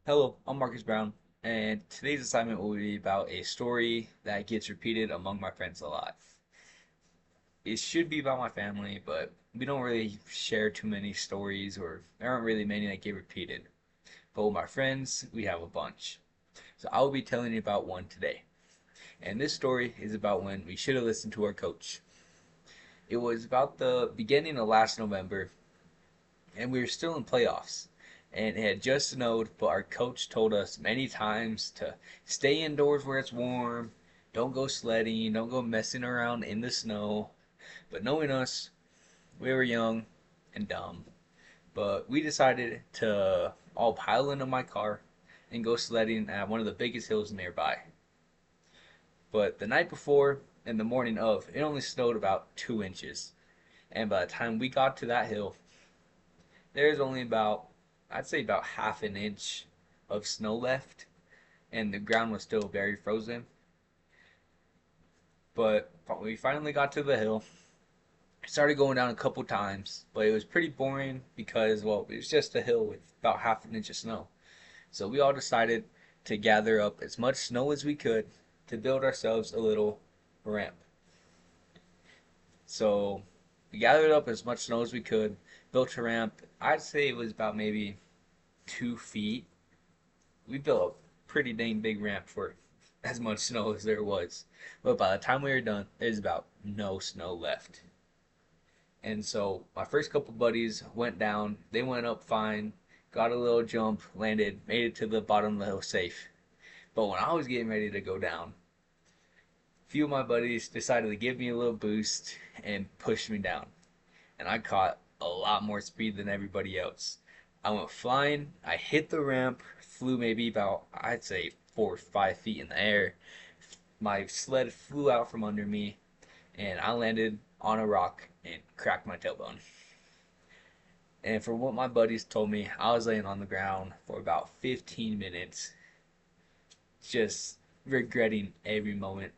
Hello, I'm Marcus Brown, and today's assignment will be about a story that gets repeated among my friends a lot. It should be about my family, but we don't really share too many stories, or there aren't really many that get repeated. But with my friends, we have a bunch. So I will be telling you about one today. And this story is about when we should have listened to our coach. It was about the beginning of last November, and we were still in playoffs. And it had just snowed, but our coach told us many times to stay indoors where it's warm, don't go sledding, don't go messing around in the snow. But knowing us, we were young and dumb. But we decided to all pile into my car and go sledding at one of the biggest hills nearby. But the night before and the morning of, it only snowed about 2 inches. And by the time we got to that hill, there's only about, I'd say about half an inch of snow left, and the ground was still very frozen. But we finally got to the hill. Started going down a couple times, but it was pretty boring because, well, it was just a hill with about half an inch of snow. So we all decided to gather up as much snow as we could to build ourselves a little ramp. So we gathered up as much snow as we could, built a ramp. I'd say it was about maybe 2 feet. We built a pretty dang big ramp for as much snow as there was. But by the time we were done, there's about no snow left. And so my first couple buddies went down. They went up fine, got a little jump, landed, made it to the bottom of the hill safe. But when I was getting ready to go down, a few of my buddies decided to give me a little boost and push me down. And I caught a lot more speed than everybody else. I went flying. I hit the ramp, flew maybe about, I'd say, 4 or 5 feet in the air. My sled flew out from under me, and I landed on a rock and cracked my tailbone. And from what my buddies told me, I was laying on the ground for about 15 minutes, just regretting every moment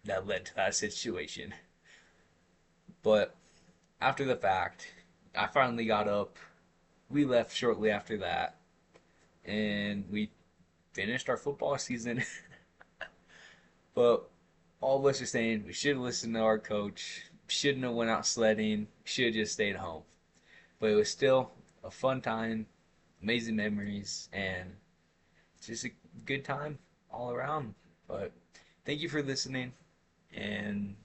that led to that situation. But after the fact, I finally got up. We left shortly after that, and we finished our football season. But all of us are saying we should have listened to our coach, shouldn't have went out sledding, should have just stayed home. But it was still a fun time, amazing memories, and just a good time all around. But thank you for listening, and